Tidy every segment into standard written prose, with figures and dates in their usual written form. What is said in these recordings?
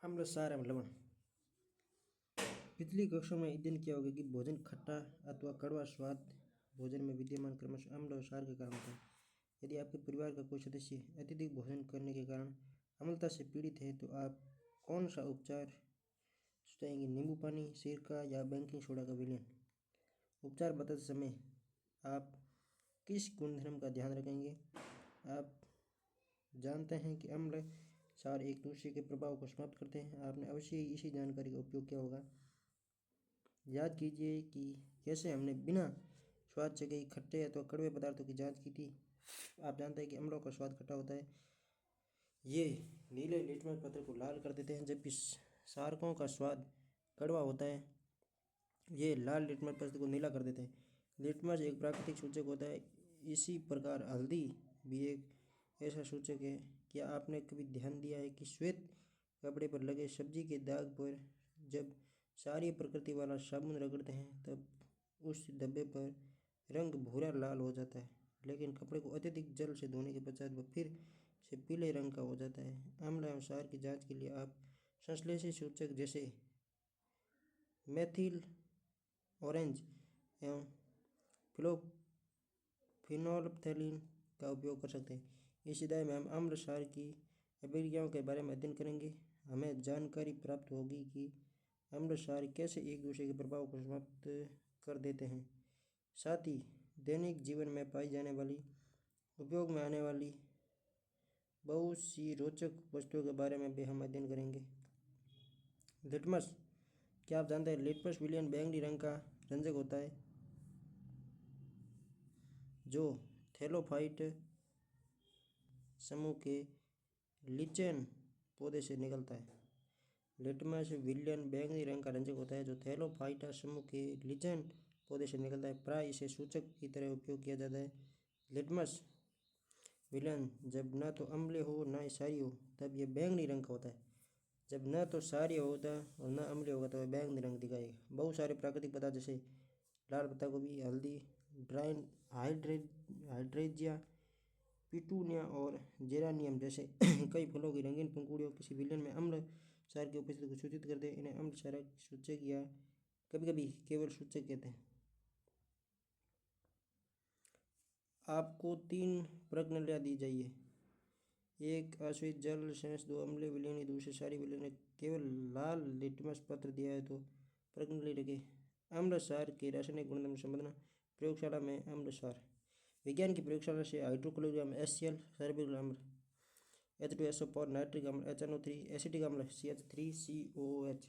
अम्ल सार एवं लवण। पिछली कक्षा में अध्ययन किया होगा कि भोजन खट्टा अथवा कड़वा स्वाद भोजन में विद्यमान क्रमशः अम्ल और सार के कारण होता है। यदि आपके परिवार का कोई सदस्य अत्यधिक भोजन करने के कारण अम्लता से पीड़ित है तो आप कौन सा उपचार सुझाएंगे? नींबू पानी, सिरका या बेकिंग सोडा का विलयन? उपचार बताते समय आप किस गुणधर्म का ध्यान रखेंगे? आप जानते हैं कि अम्ल सार एक दूसरे के प्रभाव को समाप्त करते हैं। आपने अवश्य ही इसी जानकारी का उपयोग किया होगा। याद कीजिए कि कैसे हमने बिना स्वाद चखे खट्टे अथवा कड़वे पदार्थों की जांच की थी। आप जानते हैं कि अम्लों का स्वाद खट्टा होता है, ये नीले लिटमस पत्र को लाल कर देते हैं, जबकि सारकों का स्वाद कड़वा होता है, ये लाल लिटमस पत्र को नीला कर देते हैं। लिटमस एक प्राकृतिक सूचक होता है, इसी प्रकार हल्दी भी एक ऐसा सूचक है। क्या आपने कभी ध्यान दिया है कि श्वेत कपड़े पर लगे सब्जी के दाग पर जब सारी प्रकृति वाला साबुन रगड़ते हैं तब उस धब्बे पर रंग भूरा लाल हो जाता है, लेकिन कपड़े को अत्यधिक जल से धोने के पश्चात वह फिर से पीले रंग का हो जाता है। अम्ल एवं सार की जांच के लिए आप संश्लेषी सूचक जैसे मेथिल ऑरेंज एवं फिनोल्फ्थेलिन का उपयोग कर सकते हैं। इस अध्याय में हम अम्ल सार की अभिक्रियाओं के बारे में अध्ययन करेंगे। हमें जानकारी प्राप्त होगी कि अम्ल सार कैसे एक दूसरे के प्रभाव को समाप्त कर देते हैं। साथ ही दैनिक जीवन में पाई जाने वाली उपयोग में आने वाली बहुत सी रोचक वस्तुओं के बारे में भी हम अध्ययन करेंगे। लिटमस, क्या आप जानते हैं लिटमस विलयन बैंगनी रंग का रंजक होता है जो थैलोफाइट समूह के लिचेन पौधे से निकलता है। लिटमस विलयन बैंगनी रंग का रंजक होता है जो थैलोफाइटा समूह के लिचेन पौधे से निकलता है। प्राय इसे सूचक की तरह उपयोग किया जाता है। लिटमस विलयन जब न तो अम्लीय हो न क्षारीय हो तब यह बैंगनी रंग का होता है। जब न तो क्षारीय होता और न अम्लीय होगा तो वह बैंगनी रंग दिखाएगा। बहुत सारे प्राकृतिक पदार्थ जैसे लाल पत्ता गोभी, हल्दी, ड्राइन हाइड्रेंजिया, पिटूनिया और जेरानियम जैसे कई फलों की रंगीन पंखुड़ियों किसी विलयन में अम्ल सार की उपस्थिति को सूचित करते हैं। इन्हें अम्ल सारक सूचक या कभी कभी केवल सूचक कहते हैं। आपको 3 प्रश्नावलियां दी जाइए। एक आश्रित जल सेंस, 2 अम्लीय विलयन, दूसरे क्षारीय विलयन ने केवल लाल लिटमस पत्र दिया है तो प्रश्नावली रखें। अम्ल सार के रासायनिक गुणधर्म समझना। प्रयोगशाला में अम्ल सार। विज्ञान की प्रयोगशाला से हाइड्रोक्लोरिक अम्ल HCl, सर्बिल अम्ल H2SO4, नाइट्रिक अम्ल HNO3, एसिटिक अम्ल CH3COOH,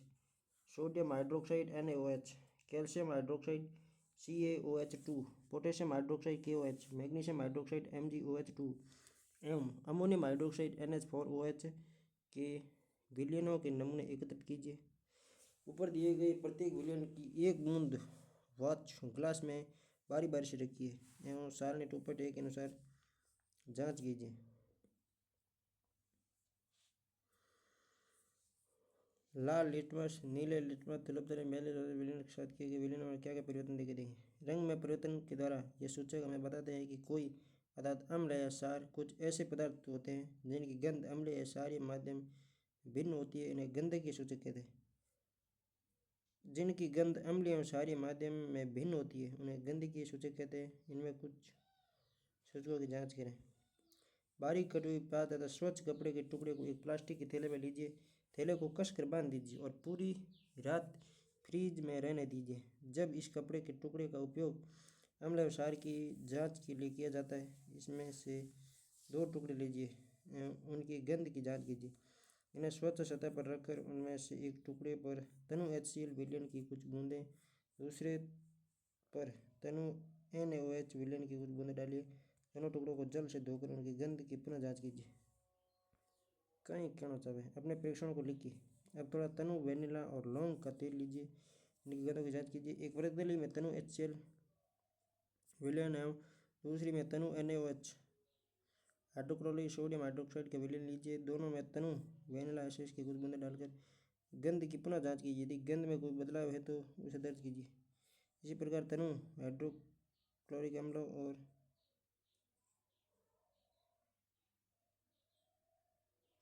sodium hydroxide NaOH, calcium hydroxide CaOH2, potassium hydroxide KOH, magnesium hydroxide MgOH2 एवं अमोनियम हाइड्रोक्साइड NH4OH के विलयनों के नमूने एकत्रित कीजिए। ऊपर दिए गए प्रत्येक विलयन की एक बूंद वॉच ग्लास में बारी बारी से रखिए एवं सारणी 2.1 के अनुसार जांच कीजिए। लाल लिटमस, नीले लिटमस, तुलबतरे मैले विलयन के साथ किए गए विलयनों में क्या क्या परिवर्तन देखे देंगे। रंग में परिवर्तन के द्वारा ये सूचक हमें बताते हैं कि कोई पदार्थ अम्ल या सार। कुछ ऐसे पदार्थ होते हैं जिनकी गंध अम्ल या सारीय माध्यम भिन्न होती है, इन्हें गंधकीय सूचक कहते हैं। जिनकी गंध अम्लीय एवं क्षारीय माध्यम में भिन्न होती है उन्हें गंधकीय सूचक कहते हैं। इनमें कुछ सूचकों की जांच करें। बारीक कटी हुई प्याज तथा स्वच्छ कपड़े के टुकड़े को एक प्लास्टिक के थैले में लीजिए। थैले को कसकर बांध दीजिए और पूरी रात फ्रीज में रहने दीजिए। जब इस कपड़े के टुकड़े का उपयोग अम्ल और क्षार की जांच के लिए किया जाता है, इसमें से 2 टुकड़े लीजिए एवं उनकी गंध की जांच कीजिए। इन्हें स्वच्छ सतह पर रखकर उनमें से एक टुकड़े पर तनु HCl विलयन की कुछ बूंदें, दूसरे पर तनु NaOH विलयन की कुछ बूंदें डालिए। दोनों टुकड़ों को जल से धोकर उनकी गंध की पुनः जांच कीजिए। कहीं कहना चाहे अपने परीक्षणों को लिखिए। अब थोड़ा तनु वेनिला और लौंग का तेल लीजिए, इनकी गंधों की जांच कीजिए। एक वर्तली में तनु HCl विलयन एवं दूसरी में तनु NaOH हाइड्रोक्लोरिक सोडियम हाइड्रोक्साइड का विलयन लीजिए। दोनों में तनु वेनिला एसेंस की कुछ बूंदें डालकर गंध की पुनः जांच कीजिए। यदि गंध में कोई बदलाव है तो उसे दर्ज कीजिए। इसी प्रकार तनु हाइड्रोक्लोरिक अम्ल और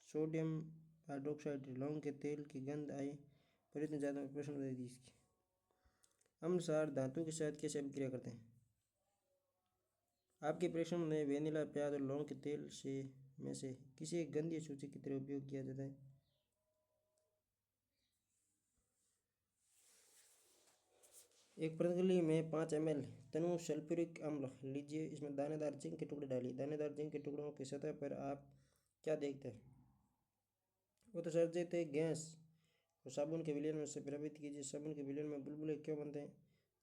सोडियम हाइड्रोक्साइड। लौंग के तेल की गंध आई पर इतनी ज़्यादा प्रश्न बताई थी इसकी। अम्ल क्षार धातु के साथ कैसे अभिक्रिया करते हैं? आपके परीक्षण में वेनिला, प्याज और लौंग के तेल में से किसी एक गंधीय सूची की तरह उपयोग किया जाता है। एक पतंजलि में 5 ml तनु सल्फ्यूरिक अम्ल लीजिए। इसमें दानेदार जिंक के टुकड़े डालिए। दानेदार जिंक के टुकड़ों की सतह पर आप क्या देखते हैं? उत्सर्जित गैस को साबुन के विलयन से प्रभावित कीजिए। साबुन के विलयन में बुलबुले क्यों बनते हैं?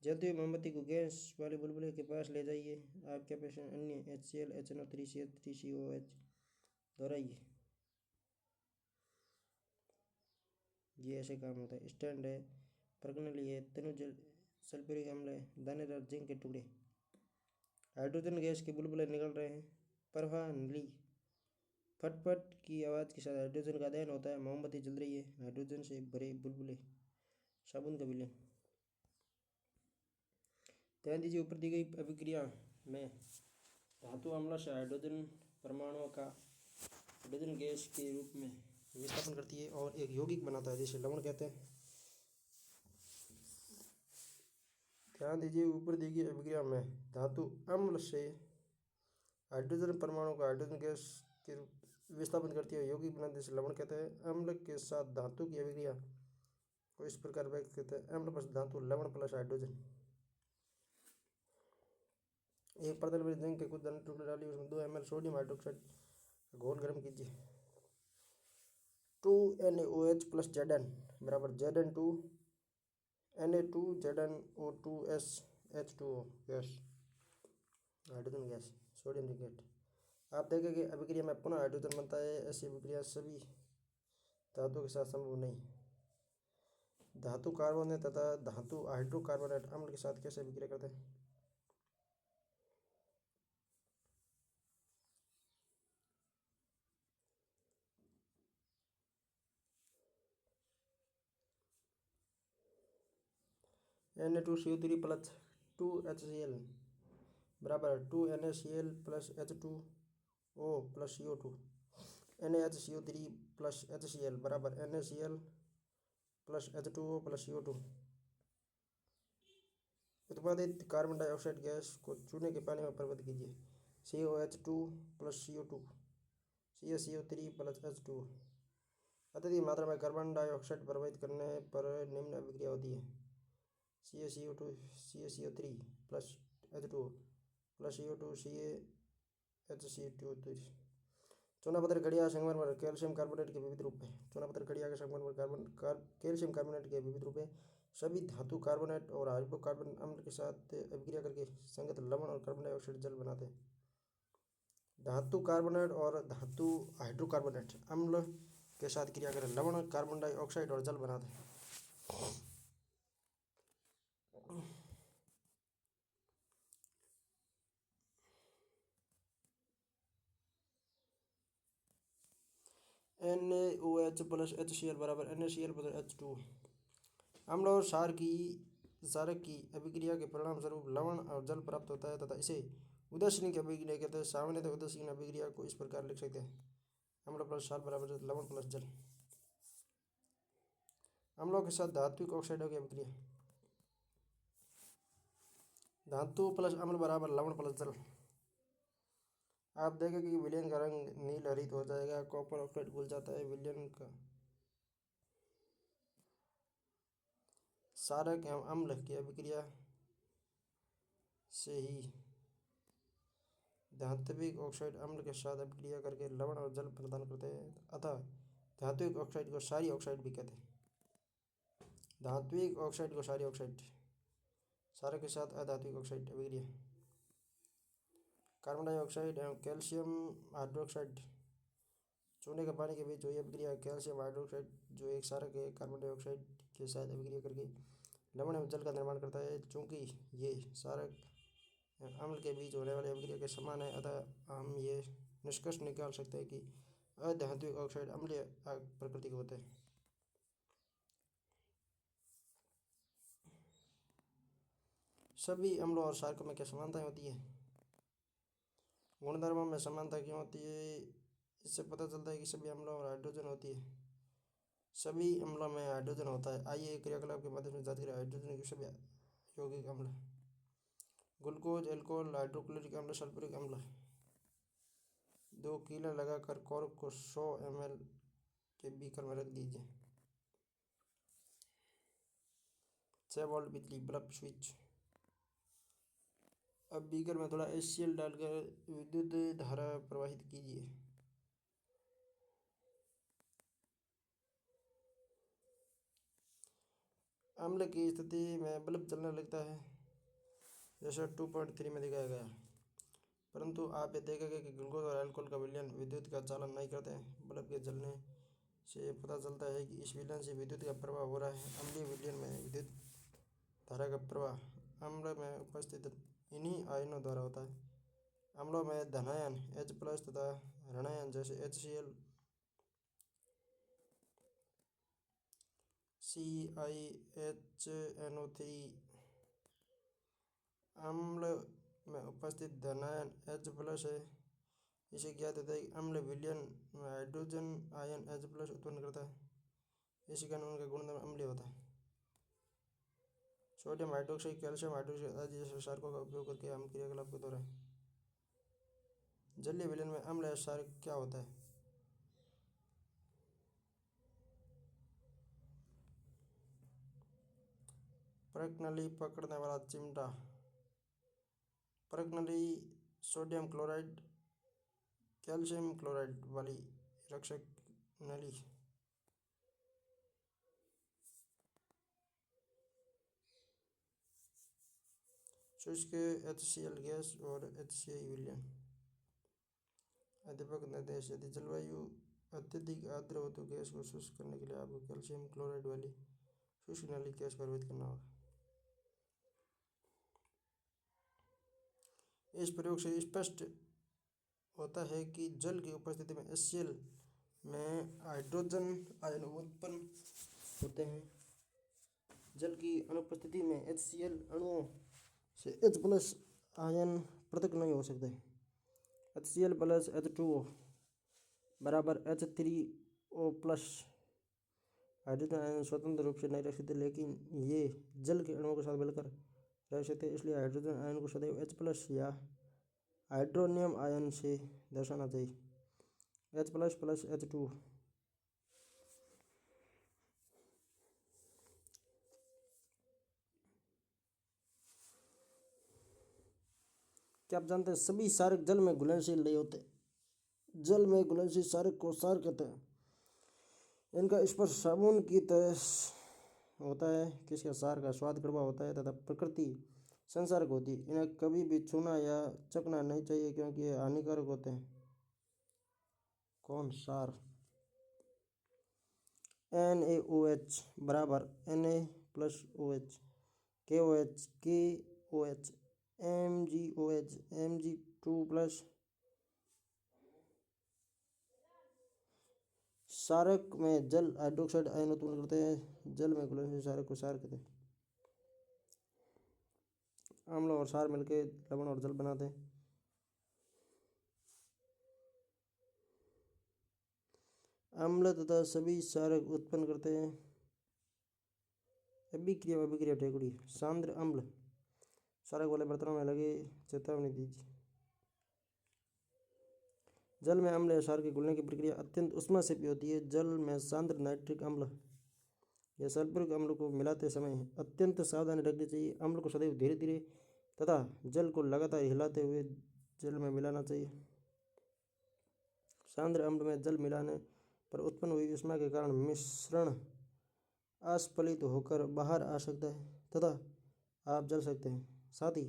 जलती हुई मोमबत्ती को गैस वाले बुलबुले के पास ले जाइए। आपके पेशेंट अन्य HCl, HNO3CH, 3COH दोहराइए। ये ऐसे काम होता है। स्टैंड है, प्रज्ञाली है, तनु सल्फ्यूरिक अम्ल है, दानेदार जिंक के टुकड़े। हाइड्रोजन गैस के बुलबुले निकल रहे हैं। प्रवाह नली। फटफट की आवाज़ के साथ हाइड्रोजन का दहन होता है। मोमबत्ती जल रही है। हाइड्रोजन से भरे बुलबुले। साबुन का विलयन। ध्यान दीजिए, ऊपर दी गई अभिक्रिया में धातु अम्ल से हाइड्रोजन परमाणुओं का हाइड्रोजन गैस के रूप में विस्थापन करती है और एक यौगिक बनाता है जिसे लवण कहते हैं। ध्यान दीजिए, ऊपर दी गई अभिक्रिया में धातु अम्ल से हाइड्रोजन परमाणु का हाइड्रोजन गैस के रूप विस्थापन करती है, यौगिक बनाते हैं, जिसे लवण कहते हैं। अम्ल के साथ धातु की अभिक्रिया को इस प्रकार व्यक्त करते हैं। अम्ल प्लस धातु, लवण प्लस हाइड्रोजन। एक पतल में जिंक के कुछ दाने टुकड़े डालिए। उसमें 2 ml सोडियम हाइड्रोक्साइड घोल गर्म कीजिए। 2NaOH प्लस Zn बराबर Zn2 Na2 ZnO2 H2O gas, hydrogen gas, sodium naked. आप देखें कि अभिक्रिया में पुनः हाइड्रोजन बनता है। ऐसी अभिक्रिया सभी धातुओं के साथ संभव नहीं। धातु कार्बोनेट तथा धातु हाइड्रोकार्बोनेट अम्ल के साथ कैसे अभिक्रिया करते हैं? Na2CO3 प्लस 2HCl बराबर 2NaCl plus H2O plus CO2। NaHCO3 plus HCl बराबर NaCl plus H2O plus CO2। उत्पादित कार्बन डाइऑक्साइड गैस को चूने के पानी में परिवर्तित कीजिए। COH2 plus CO2 CaCO3 plus H2O। अत्यधिक मात्रा में कार्बन डाइऑक्साइड प्रभावित करने पर निम्न अभिक्रिया होती है। CaCO2 CaCO3 plus H2O plus CO2 CaHCO2। चूनापत्थर घड़िया संगमरमर कैल्शियम कार्बोनेट के विविध रूप हैं। चूनापत्थर घड़िया के संगमरमर कैल्शियम कार्बोनेट के विविध रूप हैं। सभी धातु कार्बोनेट और हाइड्रोकार्बन अम्ल के साथ अभिक्रिया करके संगत लवण और कार्बन डाइऑक्साइड जल बनाते हैं। धातु कार्बोनेट और धातु हाइड्रोकार्बोनेट अम्ल के साथ क्रिया करें लवण, कार्बन डाइऑक्साइड और जल बनाते हैं। NaOH प्लस HCl बराबर NaCl प्लस H2O। अम्ल और क्षारक की अभिक्रिया के परिणाम स्वरूप लवण और जल प्राप्त होता है तथा इसे उदासीन की अभिक्रिया कहते हैं। सामान्यतः उदासीन अभिक्रिया को इस प्रकार लिख सकते हैं। अम्ल प्लस क्षार बराबर लवण प्लस जल। अम्लों के साथ धात्विक ऑक्साइडों की अभिक्रिया। धातु प्लस अम्ल बराबर लवण प्लस जल। आप देखें कि विलयन का रंग नील हरित हो जाएगा। कॉपर ऑक्साइड घुल जाता है। विलयन का क्षारक एवं अम्ल की अभिक्रिया से ही धात्विक ऑक्साइड अम्ल के साथ अभिक्रिया करके लवण और जल प्रदान करते हैं। अतः धात्विक ऑक्साइड को क्षारीय ऑक्साइड भी कहते हैं। धात्विक ऑक्साइड को क्षारीय ऑक्साइड। क्षारक के साथ अधात्विक ऑक्साइड अभिक्रिया। कार्बन डाइऑक्साइड एवं कैल्शियम हाइड्रोक्साइड चूने के पानी के बीच हुई अभिक्रिया। कैल्शियम हाइड्रोक्साइड जो एक क्षारक है, कार्बन डाइऑक्साइड के साथ अभिक्रिया करके लवण एवं जल का निर्माण करता है। चूंकि ये क्षारक एवं अम्ल के बीच होने वाली अभिक्रिया के समान है, अतः हम ये निष्कर्ष निकाल सकते हैं कि अधात्विक ऑक्साइड अम्लीय प्रकृति के होते हैं। सभी अम्लों और क्षारकों में क्या समानताएं होती है? गुणधर्मों में समानता क्यों होती है? इससे पता चलता है कि सभी अम्लों और हाइड्रोजन होती है। सभी अम्लों में हाइड्रोजन होता है। आइए एक क्रियाकलाप के माध्यम से जांच करें हाइड्रोजन के सभी यौगिक अम्ल। ग्लूकोज, एल्कोहल, हाइड्रोक्लोरिक अम्ल, सल्फ्यूरिक अम्ल। 2 कीला लगाकर कॉर्क को 100 ml के बीकर में रख दीजिए। 6 वोल्ट बिजली बल्ब स्विच। अब बीकर में थोड़ा HCl डालकर विद्युत धारा प्रवाहित कीजिए। अम्ल की स्थिति में बल्ब जलने लगता है, जैसा 2.3 में दिखाया गया है। परंतु आप ये देखेंगे कि ग्लूकोज और अल्कोहल का विलयन विद्युत का चालन नहीं करते हैं। बल्ब के जलने से पता चलता है कि इस विलयन से विद्युत का प्रवाह हो रहा है। अम्लीय विलयन में विद्युत धारा का प्रवाह अम्ल में उपस्थित इन्हीं आयनों द्वारा होता है। अम्लों में धनायन H+ तथा ऋणायन जैसे HCl, CiHNO3। अम्ल में उपस्थित धनायन H+ है। इसे ज्ञात होता है कि अम्ल विलयन में हाइड्रोजन आयन H+ उत्पन्न करता है। इसी कारण उनका गुणधर्म अम्लीय होता है। सोडियम हाइड्रोक्साइड, कैल्शियम हाइड्रोक्साइड आदि जैसे क्षारकों का उपयोग करके हम क्रियाकलाप को दोहराएं। जलीय विलयन में अम्ल या क्षार क्या होता है? परख पकड़ने वाला चिमटा। परख सोडियम क्लोराइड, कैल्शियम क्लोराइड वाली रक्षक नली। शुष्क HCl गैस और HCl विलयन। अध्यापक निर्देश: यदि जलवायु अत्यधिक आर्द्र हो तो गैस को शुष्क करने के लिए आपको कैल्शियम क्लोराइड वाली शुष्क नली गैस प्रवाहित करना होगा। इस प्रयोग से स्पष्ट होता है कि जल की उपस्थिति में HCl में हाइड्रोजन आयन उत्पन्न होते हैं। जल की अनुपस्थिति में HCl अणुओं से H+ आयन पृथक नहीं हो सकते। HCl + H2O बराबर H3O+। हाइड्रोजन आयन स्वतंत्र रूप से नहीं रख सकते, लेकिन ये जल के अणुओं के साथ मिलकर रह सकते हैं। इसलिए हाइड्रोजन आयन को सदैव H+ या हाइड्रोनियम आयन से दर्शाना चाहिए। H+ + H2। क्या आप जानते हैं सभी क्षारक जल में घुलनशील नहीं होते? जल में घुलनशील क्षारक को क्षार कहते हैं। इनका स्पर्श साबुन की तरह होता है। किसका क्षार का स्वाद कड़वा होता है तथा प्रकृति संसारक होती है। इन्हें कभी भी छूना या चखना नहीं चाहिए क्योंकि ये हानिकारक होते हैं। कौन? क्षार। NaOH बराबर Na+OH, KOH, KOH, MgOH, Mg2+। क्षारक में जल हाइड्रोक्साइड आयन उत्पन्न करते हैं। जल में घुलनशील क्षारक को क्षार कहते हैं। अम्ल और क्षार मिलकर लवण और जल बनाते हैं। अम्ल तथा सभी क्षारक उत्पन्न करते हैं अभिक्रिया व अभिक्रिया ठेकुड़ी। सांद्र अम्ल क्षारक वाले बर्तनों में लगे, चेतावनी दीजिए। जल में अम्ल या क्षार के घुलने की प्रक्रिया अत्यंत ऊष्मा से भी होती है। जल में सांद्र नाइट्रिक अम्ल या सल्फ्यूरिक अम्ल को मिलाते समय अत्यंत सावधानी रखनी चाहिए। अम्ल को सदैव धीरे धीरे तथा जल को लगातार हिलाते हुए जल में मिलाना चाहिए। सांद्र अम्ल में जल मिलाने पर उत्पन्न हुई ऊष्मा के कारण मिश्रण अस्फलित होकर बाहर आ सकता है तथा आप जल सकते हैं। साथ ही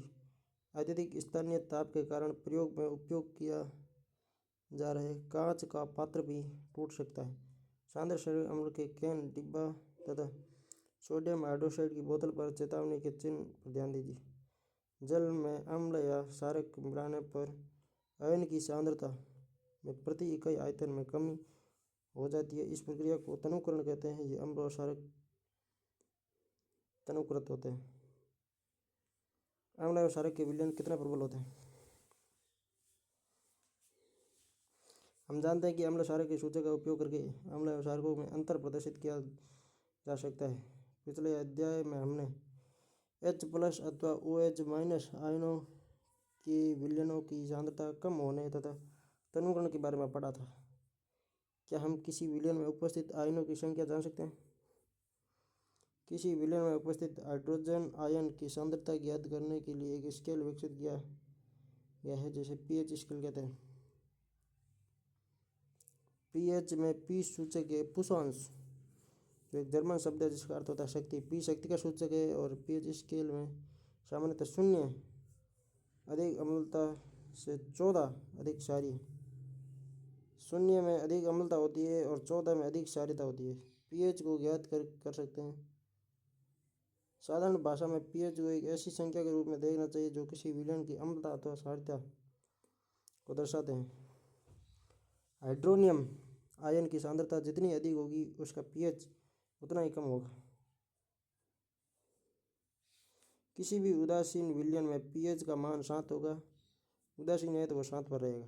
अत्यधिक स्थानीय ताप के कारण प्रयोग में उपयोग किया जा रहे कांच का पात्र भी टूट सकता है। सांद्र क्षारीय अम्ल के कैन, डिब्बा तथा सोडियम हाइड्रोक्साइड की बोतल पर चेतावनी के चिन्ह पर ध्यान दीजिए। जल में अम्ल या क्षारक मिलाने पर आयन की सांद्रता में प्रति इकाई आयतन में कमी हो जाती है। इस प्रक्रिया को तनुकरण कहते हैं। ये अम्ल और क्षारक तनुकृत होते हैं। अम्ल और क्षारक के विलयन कितने प्रबल होते हैं? हम जानते हैं कि अम्ल क्षारक के सूचक का उपयोग करके अम्ल एवं क्षारकों में अंतर प्रदर्शित किया जा सकता है। पिछले अध्याय में हमने H+ अथवा OH- आयनों की विलयनों की सांद्रता कम होने तथा तनुकरण के बारे में पढ़ा था। क्या हम किसी विलयन में उपस्थित आयनों की संख्या जान सकते हैं? किसी विलयन में उपस्थित हाइड्रोजन आयन की सांद्रता ज्ञात करने के लिए एक स्केल विकसित किया गया है, जिसे pH स्केल कहते हैं। pH में P सूचक है पुष्पांश, जो एक जर्मन शब्द है जिसका अर्थ होता है शक्ति। P शक्ति का सूचक है और pH स्केल में सामान्यतः 0 अधिक अम्लता से 14 अधिक क्षारीय, 0 में अधिक अम्लता होती है और 14 में अधिक क्षारीयता होती है। pH को ज्ञात कर सकते हैं। साधारण भाषा में pH को एक ऐसी संख्या के रूप में देखना चाहिए जो किसी विलयन की अम्लता अथवा क्षारीयता को दर्शाते हैं। हाइड्रोनियम आयन की सांद्रता जितनी अधिक होगी उसका pH उतना ही कम होगा। किसी भी उदासीन विलयन में pH का मान 7 होगा। उदासीन है तो वो 7 पर रहेगा।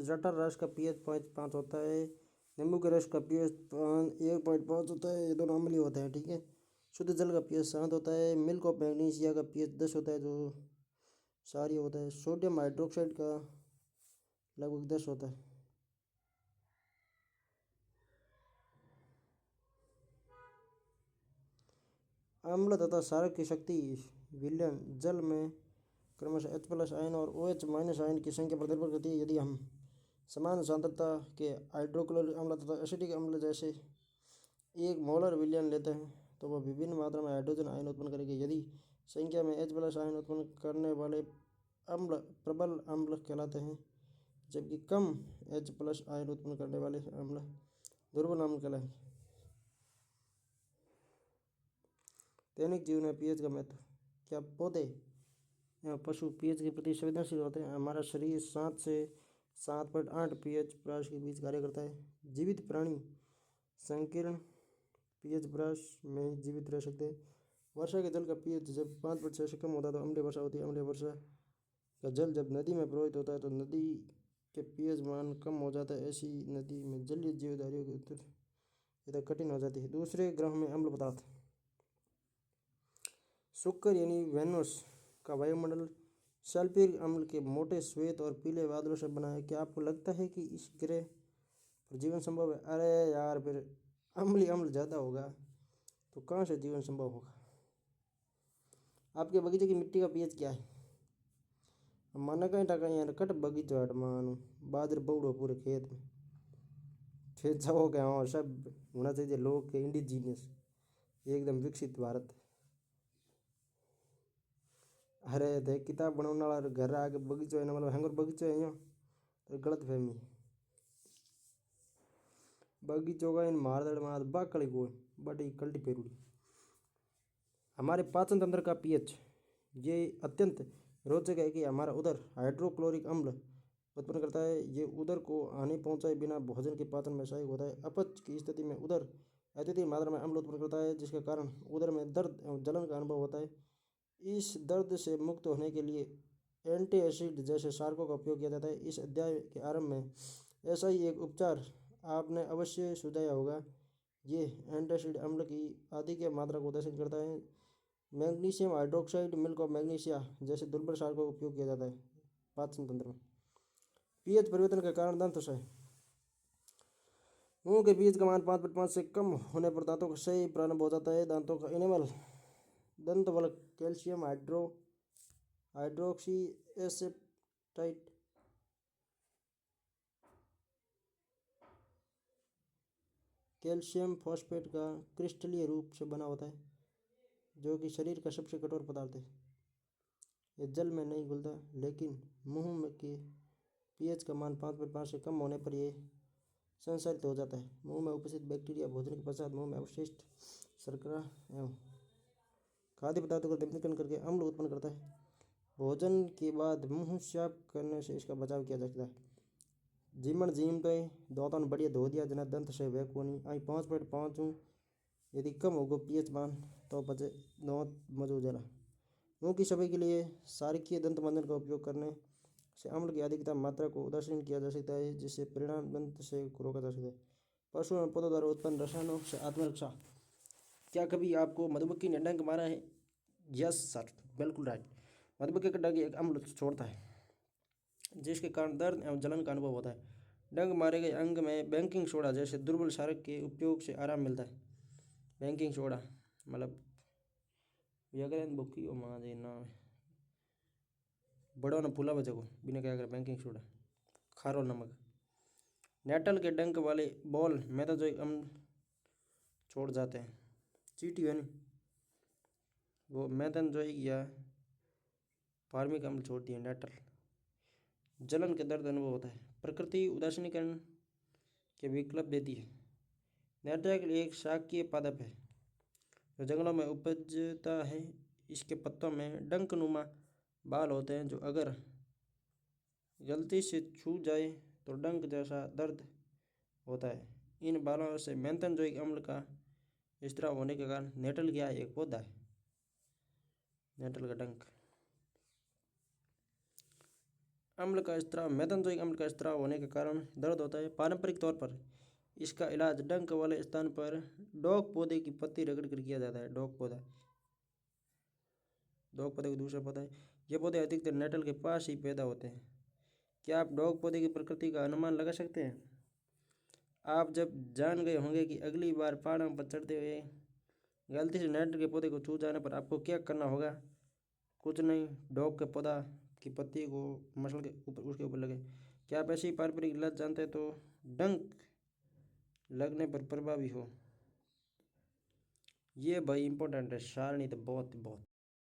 जटर रस का pH 5 होता है। नींबू के रस का pH 1.5 होता है। ये दोनों अम्लीय होते हैं, ठीक है। शुद्ध जल का pH 7 होता है। मिल्क ऑफ मैग्नीशिया का pH 10 होता है, जो क्षारीय होता है। सोडियम हाइड्रोक्साइड का लगभग 10 होता है। अम्ल तथा क्षारक की शक्ति विलयन जल में क्रमशः H+ आयन और OH- आयन की संख्या पर निर्भर करती है। यदि हम समान सांद्रता के हाइड्रोक्लोरिक अम्ल तथा एसिटिक अम्ल जैसे एक मोलर विलयन लेते हैं तो वह विभिन्न मात्रा में हाइड्रोजन आयन उत्पन्न करेंगे। यदि संख्या में H+ आयन उत्पन्न करने वाले अम्ल प्रबल अम्ल कहलाते हैं, जबकि कम H+ आयन उत्पन्न करने वाले अम्ल दुर्बल अम्ल कहलाएंगे। दैनिक जीवन में pH का महत्व। क्या पौधे एवं पशु pH के प्रति संवेदनशील होते हैं? हमारा शरीर 7 से 7.8 pH प्राश के बीच कार्य करता है। जीवित प्राणी संकीर्ण pH प्राश में ही जीवित रह सकते हैं। वर्षा के जल का pH जब 5% से कम होता है तो अम्लीय वर्षा होती है। अम्लीय वर्षा का जल जब नदी में प्रवाहित होता है तो नदी के pH मान कम हो जाता है। ऐसी नदी में जलीय जीवधारियों की उत्तरदायिता कठिन हो जाती है। दूसरे ग्रह में अम्ल पदार्थ। शुक्र यानी वेनस का वायुमंडल सल्फ्यूरिक अम्ल के मोटे श्वेत और पीले बादलों से बना है। क्या आपको लगता है कि इस ग्रह पर जीवन संभव है? अरे यार, फिर अम्लीय अम्ल ज़्यादा होगा तो कहाँ से जीवन संभव होगा? आपके बगीचे की मिट्टी का pH क्या है? माना कहीं टका यार कट बगीचो हट मानो बादर बउड़ो पूरे खेत में फिर जाओ क्या हाँ सब होना चाहिए लोग के इंडिजीनियस एकदम विकसित भारत। अरे देख किताब बनाने वाला घर आके बगीचो है ना, मतलब हैंगर बगीचो है यहाँ, तो गलत फहमी। बगीचो का इन मारदड़ मार बाकड़ी को बड़ी कल्टी पेरूड़ी। हमारे पाचन तंत्र का pH ये अत्यंत रोचक है कि हमारा उदर हाइड्रोक्लोरिक अम्ल उत्पन्न करता है। ये उदर को हानि पहुंचाए बिना भोजन के पाचन में सहायक होता है। अपच की स्थिति में उदर अत्यधिक मात्रा में अम्ल उत्पन्न करता है, जिसके कारण उदर में दर्द एवं जलन का अनुभव होता है। इस दर्द से मुक्त होने के लिए एंटी एसिड जैसे क्षारकों का उपयोग किया जाता है। इस अध्याय के आरंभ में ऐसा ही एक उपचार आपने अवश्य सुझाया होगा। ये एंटासिड अम्ल की अधिक मात्रा को प्रदर्शित करता है। Magnesium hydroxide, milk of magnesia जैसे दुर्बल क्षारकों का उपयोग किया जाता है पाचन तंत्र में। pH परिवर्तन के कारण दंत क्षय। मुंह के pH का मान 5.5 से कम होने पर दांतों का क्षय प्रारंभ हो जाता है। दांतों का इनेमल दंत walk calcium hydroxy tight. Calcium phosphate का क्रिस्टलीय रूप से बना होता है, जो कि शरीर का सबसे कठोर पदार्थ है। ये जल में नहीं घुलता, लेकिन मुंह में के पीएच का मान 5.5 से कम होने पर यह संसारित हो जाता है। मुंह में उपस्थित बैक्टीरिया भोजन के पश्चात मुंह में अवशिष्ट शर्करा एवं खाद्य पदार्थों को दग्धीकरण करके अम्ल उत्पन्न करता है। भोजन के बाद मुंह साफ करने से इसका बचाव किया जा सकता है। जीमण जीम तो दांतों बढ़िया धो दिया जना दंत से वह कोनी आई 5.5 हूँ। यदि कम होगा पीएच मान तो बचे दांत मजो जला। मुंह की सफाई के लिए सारकीय दंत मंजन का उपयोग करने से अम्ल की अधिकतम मात्रा को उदासीन किया जा सकता है, जिससे परिणाम दंत से रोका जा सकता है। पशु और पौधों द्वारा उत्पन्न रसायनों से आत्मरक्षा। क्या कभी आपको मधुमक्खी ने डंक मारा है? यस सर, बिल्कुल राइट। मधुमक्खी का डंक एक अम्ल छोड़ता है, जिसके कारण दर्द एवं जलन का अनुभव होता है। डंक मारे गए अंग में बेकिंग सोडा जैसे दुर्बल क्षारक के उपयोग से आराम मिलता है। बेकिंग सोडा मतलब व्याकरण बुकी और माजे नाम बड़ों ने फूला बच्चे को बिना क्या कर बेकिंग सोडा खारो नमक। नेटल के डंक वाले बॉल मेटाजोइक अम्ल छोड़ जाते हैं। चीटी है नहीं, वो मेथनजोइक या फार्मिक अम्ल छोड़ती है नेटल। जलन के दर्द अनुभव होता है। प्रकृति उदासीनीकरण के विकल्प देती है। नेटल एक शाकीय पादप है जो जंगलों में उपजता है। इसके पत्तों में डंकनुमा बाल होते हैं, जो अगर गलती से छू जाए तो डंक जैसा दर्द होता है। इन बालों से मेथनजोइक अम्ल का स्त्राव होने के कारण नेटल क्या एक पौधा है। नेटल का डंक अम्ल का स्त्राव मेथनजोइक अम्ल का स्त्राव होने के कारण दर्द होता है। पारंपरिक तौर पर इसका इलाज डंक वाले स्थान पर डॉग पौधे की पत्ती रगड़ कर किया जाता है। डॉग पौधा को दूसरा पौधा है। ये पौधे अधिकतर नेटल के पास ही पैदा होते हैं। क्या आप डॉग पौधे की प्रकृति का अनुमान लगा सकते हैं? आप जब जान गए होंगे कि अगली बार पहाड़ों पर चढ़ते हुए गलती से नेटल के पौधे को छू जाने पर आपको क्या करना होगा। कुछ नहीं, डॉग के पौधा की पत्ती को मसल के ऊपर उसके ऊपर लगे। क्या आप ऐसी पारंपरिक इलाज जानते हैं तो डंक लगने पर प्रभावी हो? ये भाई इंपॉर्टेंट है, सारणी तो बहुत बहुत